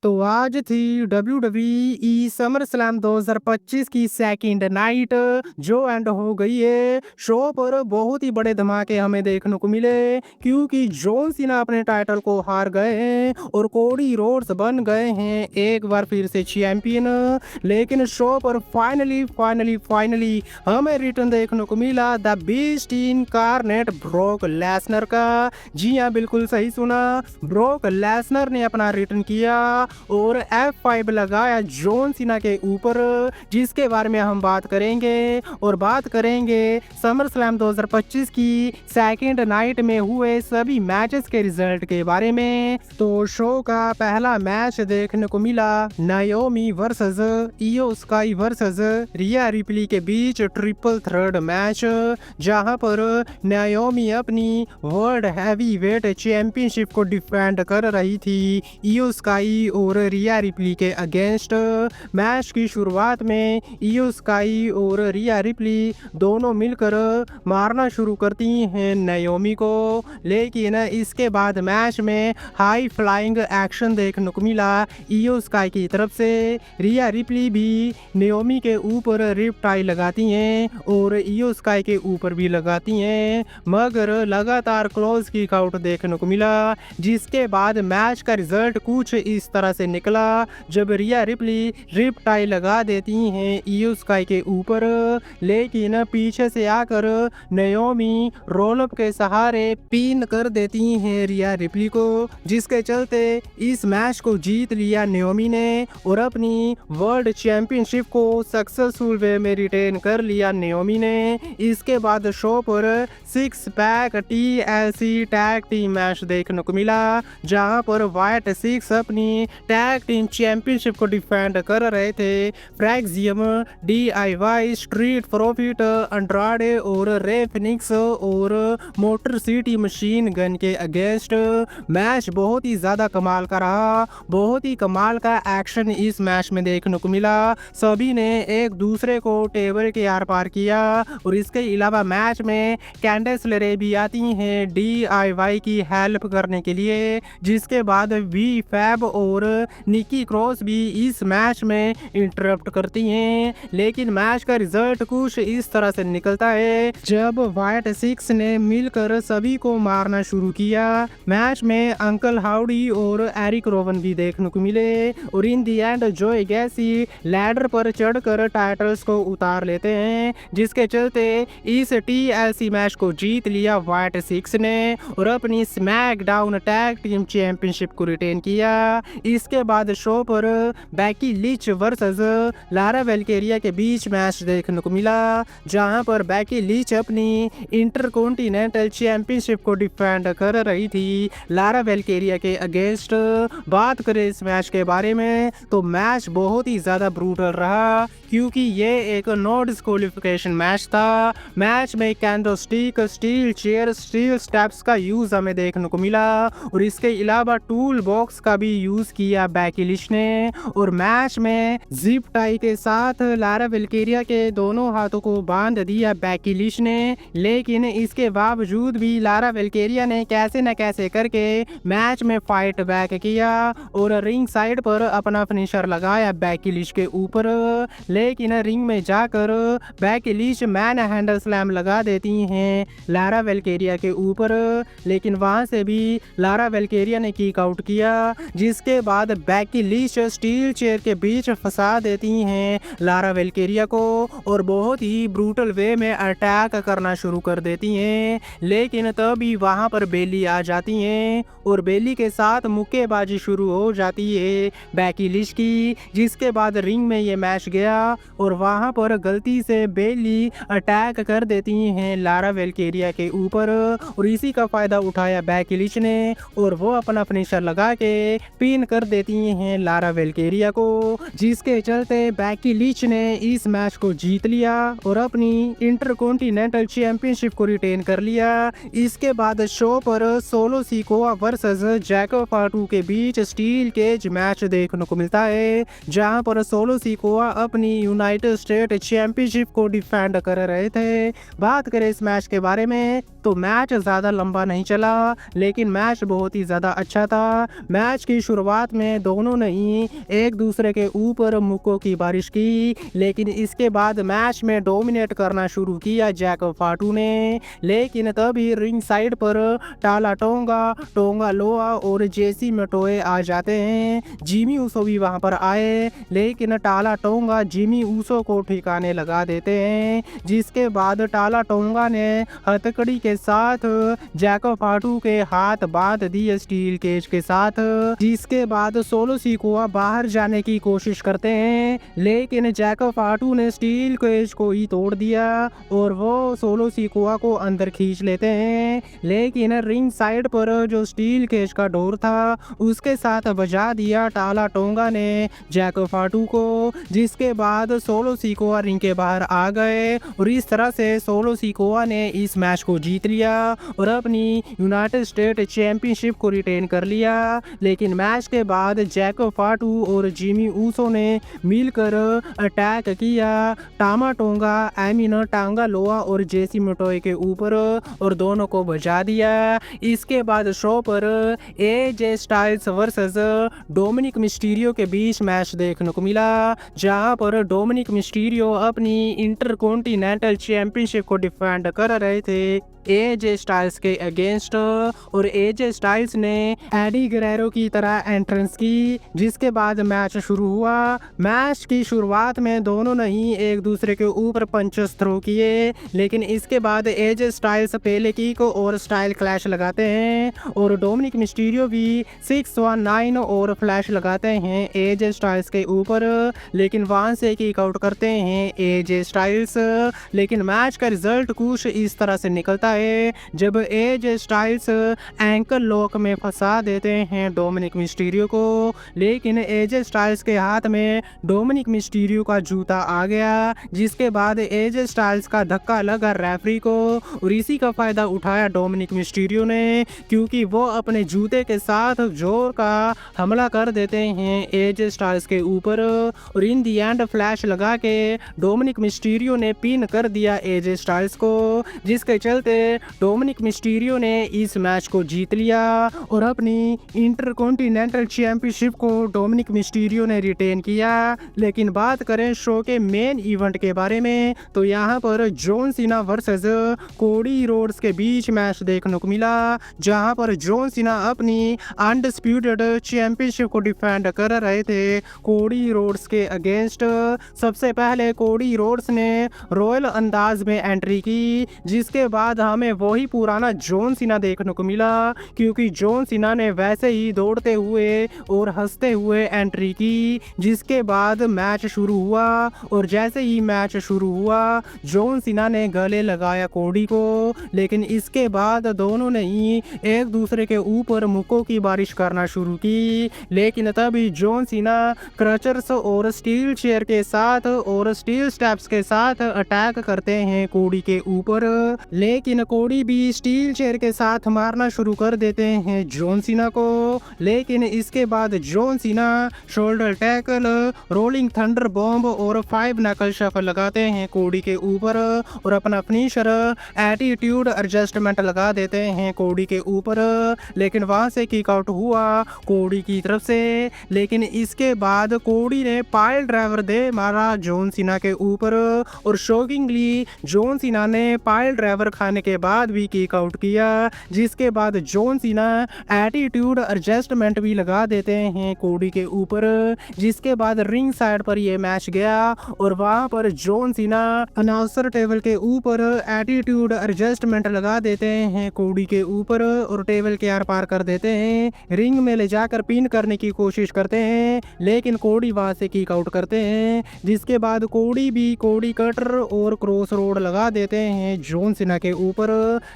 तो आज थी WWE समर स्लैम 2025 की सेकंड नाइट जो एंड हो गई है। शो पर बहुत ही बड़े धमाके हमें देखने को मिले क्योंकि जॉन सीना अपने टाइटल को हार गए हैं और कोडी रोड्स बन गए हैं एक बार फिर से चैंपियन। लेकिन शो पर फाइनली हमें रिटर्न देखने को मिला the beast incarnate Brock Lesnar का। जी हाँ, बिल्कुल सही सुना, ब्रॉक लेसनर ने अपना रिटर्न किया और F5 लगाया जॉन सीना के ऊपर, जिसके बारे में हम बात करेंगे और बात करेंगे समर स्लैम 2025 की सेकंड नाइट में हुए सभी मैचेस के रिजल्ट के बारे में। तो शो का पहला मैच देखने को मिला नायोमी वर्सेस इयो स्काई वर्सेस रिया रिप्ली के बीच ट्रिपल थ्रेड मैच, जहां पर नायोमी अपनी वर्ल्ड हैवी वेट चैंपियनशिप को डिफेंड कर रही थी इयो स्काई और रिया रिप्ली के अगेंस्ट। मैच की शुरुआत में इयो स्काई और रिया रिप्ली दोनों मिलकर मारना शुरू करती हैं नायोमी को, लेकिन इसके बाद मैच में हाई फ्लाइंग एक्शन देखने को मिला इयो स्काई की तरफ से। रिया रिप्ली भी नायोमी के ऊपर रिप टाई लगाती हैं और इयो स्काई के ऊपर भी लगाती हैं, मगर लगातार क्लोज किक आउट देखने को मिला, जिसके बाद मैच का रिजल्ट कुछ इस तरह से निकला जब रिया रिप्ली रिप टाई लगा देती हैं इयो स्काई के ऊपर, लेकिन पीछे से आकर नायोमी रोलअप के सहारे पिन कर देती हैं रिया रिप्ली को, जिसके चलते इस मैच को जीत लिया नायोमी ने और अपनी वर्ल्ड चैंपियनशिप को सक्सेसफुल वे में रिटेन कर लिया नायोमी ने। इसके बाद शो पर 6 pack TLC tag team match देखने को मिला, जहां पर वाइट 6 अपनी टैग टीम चैंपियनशिप को डिफेंड कर रहे थे फ्रैक्सियम, DIY, स्ट्रीट प्रॉफिट, अंड्राडे और रे फिनिक्स और मोटर सिटी मशीन गन के अगेंस्ट। मैच बहुत ही ज़्यादा कमाल का रहा, बहुत ही कमाल का एक्शन इस मैच में देखने को मिला। सभी ने एक दूसरे को टेबल के आर पार किया और इसके अलावा मैच में कैंडेस लेरे भी आती हैं DIY की हेल्प करने के लिए, जिसके बाद वी फैब और निकी क्रॉस भी इस मैच में इंटरप्ट करती हैं। लेकिन मैच का रिजल्ट कुछ इस तरह से निकलता है जब वाइट 6 ने मिलकर सभी को मारना शुरू किया। मैच में अंकल हाउडी और एरिक रोवन भी देखने को मिले और इन दी एंड जोए गैसी लैडर पर चढ़कर टाइटल्स को उतार लेते हैं, जिसके चलते इस TLC मैच को जीत लिया वाइट 6 ने और अपनी स्मैकडाउन टैग टीम चैंपियनशिप को रिटेन किया। इसके बाद शो पर बैकी लिच वर्सेस लारा वेल्केरिया के बीच मैच देखने को मिला, जहां पर बैकी लिच अपनी इंटरकॉन्टिनेंटल चैंपियनशिप को डिफेंड कर रही थी लारा वेल्केरिया के अगेंस्ट। बात करें इस मैच के बारे में तो मैच बहुत ही ज़्यादा ब्रूटल रहा क्योंकि ये एक नो डिस्क्वालिफिकेशन मैच था। मैच में कैंडोस्टिक, स्टील चेयर, स्टील स्टेप्स का यूज़ हमें देखने को मिला और इसके अलावा टूल बॉक्स का भी यूज़ किया बैकी लिच ने और मैच में जिप टाई के साथ लारा वेल्केरिया के दोनों हाथों को बांध दिया बैकी लिच ने, लेकिन इसके बावजूद भी लारा वेल्केरिया ने कैसे न कैसे करके मैच में फाइट बैक किया और रिंग साइड पर अपना फिनिशर लगाया बैकी लिच के ऊपर, लेकिन रिंग में जाकर बैकी लिच मैन हैंडल स्लैम लगा देती हैं लारा वेल्केरिया के ऊपर, लेकिन वहां से भी लारा वेल्केरिया ने किक आउट किया, जिसके बाद बैकी लिच स्टील चेयर के बीच फंसा देती हैं लारा वेल्केरिया को और बहुत ही ब्रूटल वे में अटैक करना शुरू कर देती हैं। लेकिन तभी वहां पर बेली आ जाती हैं और बेली के साथ मुक्केबाजी शुरू हो जाती है बैकी लिच की, जिसके बाद रिंग में ये मैच गया और वहां पर गलती से बेली अटैक कर देती हैं लारा वेल्केरिया के ऊपर और इसी का फायदा उठाया बैकी लिच ने और वो अपना फिनिशर लगा के पिन कर देती हैं लारा वेल्केरिया को, जिसके चलते बैकी लिच ने इस मैच को जीत लिया और अपनी इंटरकॉन्टिनेंटल चैंपियनशिप को रिटेन कर लिया। इसके बाद शो पर सोलो सिकोआ वर्सेस जैको फाटू के बीच स्टील केज मैच देखने को मिलता है, जहां पर सोलो सिकोआ अपनी यूनाइटेड स्टेट चैंपियनशिप को डिफेंड कर रहे थे। बात करें इस मैच के बारे में तो मैच ज़्यादा लंबा नहीं चला, लेकिन मैच बहुत ही ज़्यादा अच्छा था। मैच की शुरुआत शुरुआत में दोनों ने ही एक दूसरे के ऊपर मुक्कों की बारिश की, लेकिन इसके बाद मैच में डोमिनेट करना शुरू किया जैक फाटू ने। लेकिन तभी रिंग साइड पर टाला टोंगा, टोंगा लोआ और जेसी मेटोए आ जाते हैं। जिमी ऊसो भी वहां पर आए, लेकिन टाला टोंगा जिमी ऊसो को ठिकाने लगा देते हैं, जिसके बाद टाला टोंगा ने हथकड़ी के साथ जैक फाटू के हाथ बांध दिए स्टील केज के साथ, जिसके बाद सोलो सिकोआ बाहर जाने की कोशिश करते हैं, लेकिन जैक फाटू ने स्टील केज को ही तोड़ दिया और वो सोलो सिकोआ को अंदर खींच लेते हैं। लेकिन रिंग साइड पर जो स्टील केज का डोर था उसके साथ बजा दिया टाला टोंगा ने जैक फाटू को, जिसके बाद सोलो सिकोआ रिंग के बाहर आ गए और इस तरह से सोलो सिकोआ ने इस मैच को जीत लिया और अपनी यूनाइटेड स्टेट चैंपियनशिप को रिटेन कर लिया। लेकिन मैच के बाद जैक फाटू और जिमी ऊसो ने मिलकर अटैक किया टामा टोंगा, एमिनो टांगा लोआ और जेसी मेटोए के ऊपर और दोनों को बजा दिया। इसके बाद शो पर AJ Styles versus Dominik Mysterio के बीच मैच देखने को मिला, जहां पर डोमिनिक मिस्टीरियो अपनी इंटरकॉन्टिनेंटल चैंपियनशिप को डिफेंड कर रहे थे एजे स्टाइल्स के अगेंस्ट, और एजे स्टाइल्स ने एडी गुerrero की तरह एंट्रेंस की, जिसके बाद मैच शुरू हुआ। मैच की शुरुआत में दोनों ने ही एक दूसरे के ऊपर पंचेस थ्रो किए, लेकिन इसके बाद एजे स्टाइल्स पहले किक और स्टाइल क्लैश लगाते हैं और डोमिनिक मिस्टीरियो भी 619 और फ्लैश लगाते हैं एजे स्टाइल्स के ऊपर, लेकिन वहां से किक आउट करते हैं एजे स्टाइल्स। लेकिन मैच का रिजल्ट कुछ इस तरह से निकलता है जब एजे स्टाइल्स एंकल लॉक में फंसा देते हैं डोमिनिक मिस्टीरियो को, लेकिन एजे स्टाइल्स के हाथ में डोमिनिक मिस्टीरियो का जूता आ गया, जिसके बाद एजे स्टाइल्स का धक्का लगा रेफरी को और इसी का फायदा उठाया डोमिनिक मिस्टीरियो ने, क्योंकि वो अपने जूते के साथ जोर का हमला कर देते हैं एजे स्टाइल्स के ऊपर और इन दी एंड फ्लैश लगा के डोमिनिक मिस्टीरियो ने पिन कर दिया एजे स्टाइल्स को, जिसके चलते डोमिनिक मिस्टीरियो ने इस मैच को जीत लिया और अपनी इंटरकॉन्टिनेंटल चैंपियनशिप को डोमिनिक मिस्टीरियो ने रिटेन किया। लेकिन बात करें शो के मेन इवेंट के बारे में, तो यहाँ पर John Cena versus Cody Rhodes के बीच मैच देखने को मिला, जहाँ पर जॉन सीना अपनी अनडिस्प्यूटेड चैंपियनशिप को डिफेंड कर रहे थे कोडी रोड्स के अगेंस्ट। सबसे पहले कोडी रोड्स ने रॉयल अंदाज में एंट्री की, जिसके बाद हमें वही पुराना जॉन सीना देखने को मिला, क्योंकि जॉन सीना ने वैसे ही दौड़ते हुए और हंसते हुए एंट्री की, जिसके बाद मैच शुरू हुआ और जैसे ही मैच शुरू हुआ जॉन सीना ने गले लगाया कोडी को, लेकिन इसके बाद दोनों ने ही एक दूसरे के ऊपर मुक्कों की बारिश करना शुरू की। लेकिन तभी जॉन सीना क्रचर्स और स्टील चेयर के साथ और स्टील स्टेप्स के साथ अटैक करते हैं कोडी के ऊपर, लेकिन कोडी भी स्टील चेयर के साथ मारना शुरू कर देते हैं जॉन सीना को। लेकिन इसके बाद John Cena shoulder tackle, rolling thunder bomb और 5 नकल शफल लगाते हैं कोडी के ऊपर और अपना फिनिशर एटीट्यूड एडजस्टमेंट लगा देते हैं कोडी के ऊपर, लेकिन वहां से किक आउट हुआ कोडी की तरफ से। लेकिन इसके बाद कोडी ने पाइल ड्राइवर दे मारा जॉन सीना के ऊपर और शॉकिंगली जॉन सीना ने पाइल ड्राइवर खाने के बाद भी किक आउट किया, जिसके बाद जॉन सीना एटीट्यूड एडजस्टमेंट भी लगा देते हैं कोडी के ऊपर, जिसके बाद रिंग साइड पर ये मैच गया और वहां पर जॉन सीना अनाउंसर टेबल के ऊपर एटीट्यूड एडजस्टमेंट लगा देते हैं कोडी के ऊपर और टेबल के आर पार कर देते हैं, रिंग में ले जाकर पिन करने की कोशिश करते हैं, लेकिन कोडी वहां से किक आउट करते हैं, जिसके बाद कोडी भी कोडी कटर और क्रॉस रोड लगा देते हैं जॉन सीना के ऊपर,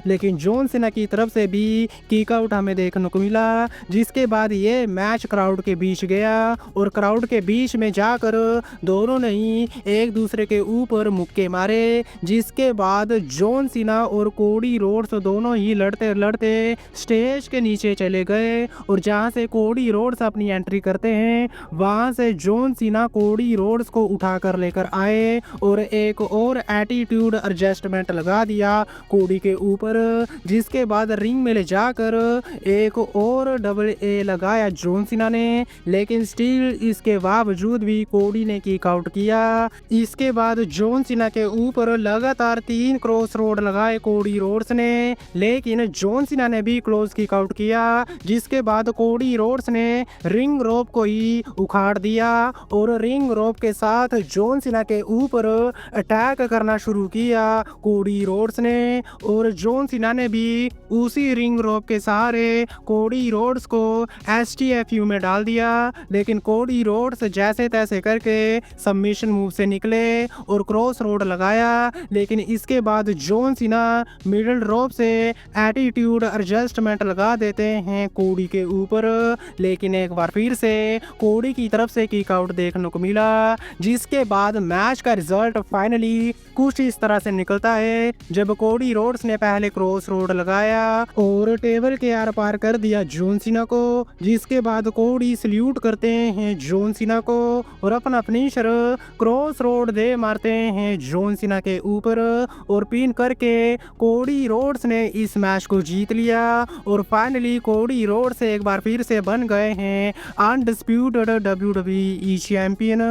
लेकिन जॉन सीना की तरफ से भी किक आउट हमें देखने को मिला, जिसके बाद ये मैच क्राउड के बीच गया और क्राउड के बीच में जाकर दोनों ने ही एक दूसरे के ऊपर मुक्के मारे, जिसके बाद जॉन सीना और कोडी रोड्स दोनों ही लड़ते लड़ते स्टेज के नीचे चले गए और जहां से कोडी रोड्स अपनी एंट्री करते हैं वहां से जॉन सीना कोडी रोड्स को उठाकर लेकर आए और एक और एटीट्यूड एडजस्टमेंट लगा दिया कोडी कोडी के ऊपर, जिसके बाद रिंग में ले जाकर एक और डबल ए लगाया जॉन सीना ने, लेकिन स्टिल इसके बावजूद भी कोडी ने किक आउट किया। इसके बाद जॉन सीना के ऊपर लगातार 3 क्रॉस रोड लगाए कोडी रोड्स ने, लेकिन जॉन सीना ने भी क्लोज किक आउट किया, जिसके बाद कोडी रोड्स ने रिंग रोप को ही उखाड़ दिया और रिंग रोप के साथ जॉन सीना के ऊपर अटैक करना शुरू किया कोडी रोड्स ने, और जॉन सीना ने भी उसी रिंग रोप के सहारे कोडी रोड्स को STFU में डाल दिया, लेकिन कोडी रोड्स जैसे तैसे करके सबमिशन मूव से निकले और क्रॉस रोड लगाया, लेकिन इसके बाद जॉन सीना मिडिल रोप से एटीट्यूड एडजस्टमेंट लगा देते हैं कोडी के ऊपर, लेकिन एक बार फिर से कोडी की तरफ से किक आउट देखने को मिला, जिसके बाद मैच का रिजल्ट फाइनली कुछ इस तरह से निकलता है, जब कोडी रोड्स ने पहले क्रॉस रोड लगाया और टेबल के आर पार कर दिया जॉन सीना को, जिसके बाद कोडी सल्यूट करते हैं जॉन सीना को और अपना फिनिशर क्रॉस रोड दे मारते हैं जॉन सीना के ऊपर और पिन करके कोडी रोड्स ने इस मैच को जीत लिया और फाइनली कोडी रोड्स एक बार फिर से बन गए हैं undisputed WWE champion.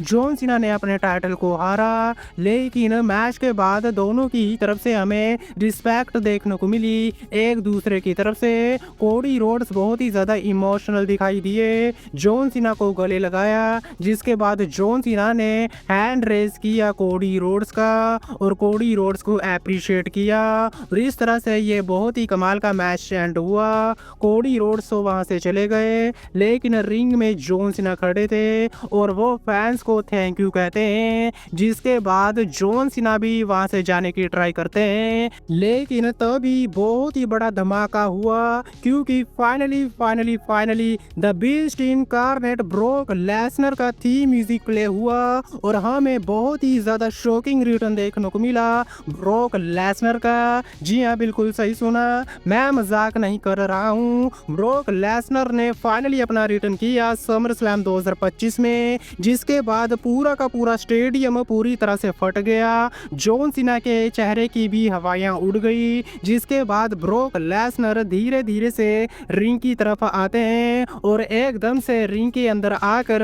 John Cena ने अपने टाइटल को हारा, लेकिन मैच के बाद दोनों की तरफ से हमें रिस्पेक्ट देखने को मिली एक दूसरे की तरफ से। कोडी रोड्स बहुत ही ज्यादा इमोशनल दिखाई दिए, जॉन सीना को गले लगाया, जिसके बाद जॉन सीना ने हैंड रेज किया कोडी रोड्स का और कोडी रोड्स को अप्रिशिएट किया और इस तरह से ये बहुत ही कमाल का मैच एंड हुआ। कोडी रोड्स तो वहां से चले गए, लेकिन रिंग में जॉन सीना खड़े थे और वो फैंस को थैंक यू कहते हैं, जिसके बाद जॉन सीना भी वहां से जाने की ट्राई करते हैं, लेकिन तभी बहुत ही बड़ा धमाका हुआ क्योंकि finally the beast incarnate Brock Lesnar का थीम म्यूजिक प्ले हुआ और हमें बहुत ही ज्यादा शॉकिंग रिटर्न देखने को मिला ब्रॉक लेसनर का। जी हाँ, बिल्कुल सही सुना, मैं मजाक नहीं कर रहा हूँ। ब्रॉक लेसनर ने फाइनली अपना रिटर्न किया समर स्लैम 2025 में, जिसके बाद पूरा का पूरा स्टेडियम पूरी तरह से फट गया, जॉन सीना के चेहरे की भी हवाइयां उड़ गई, जिसके बाद ब्रॉक लेसनर धीरे धीरे से रिंग की तरफ आते हैं और एकदम से रिंग के अंदर आकर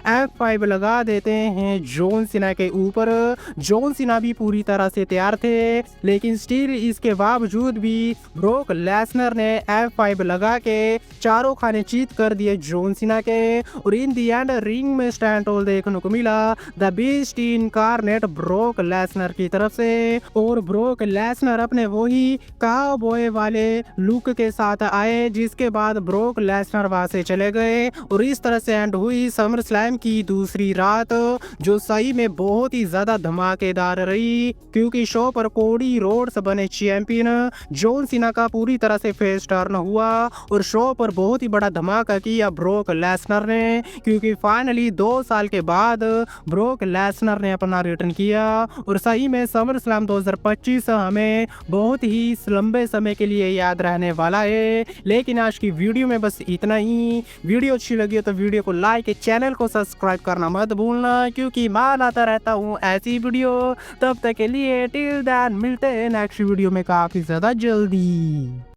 F5 लगा देते हैं जॉन सीना के ऊपर। जॉन सीना भी पूरी तरह से तैयार थे, लेकिन स्टिल इसके बावजूद भी ब्रॉक लेसनर ने F5 लगा के चारों खाने चीत कर दिए जॉन सीना के और इन दी एंड रिंग में स्टैंड होल देखने को मिला the beast incarnate Brock Lesnar की तरफ से और ब्रॉक लेसनर अपने वही काउबॉय वाले लुक के साथ आए, जिसके बाद ब्रॉक लेसनर वहां से चले गए और इस तरह से एंड हुई समर स्लैम की दूसरी रात, जो सही में बहुत ही ज्यादा धमाकेदार रही क्योंकि शो पर कोडी रोड्स बने चैंपियन, जॉन सीना का पूरी तरह से फेस टर्न हुआ और शो पर बहुत ही बड़ा धमाका किया ब्रॉक लेसनर ने, क्योंकि फाइनली 2 साल के बाद ब्रॉक लेसनर ने अपना रिटर्न किया और सही में समर स्लैम 2025 हमें बहुत ही लंबे समय के लिए याद रहने वाला है। लेकिन आज की वीडियो में बस इतना ही। वीडियो अच्छी लगी हो तो वीडियो को लाइक, चैनल को सब्सक्राइब करना मत भूलना, क्योंकि मैं लाता रहता हूँ ऐसी वीडियो। तब तक के लिए टिल देन मिलते हैं नेक्स्ट वीडियो में काफी ज्यादा जल्दी।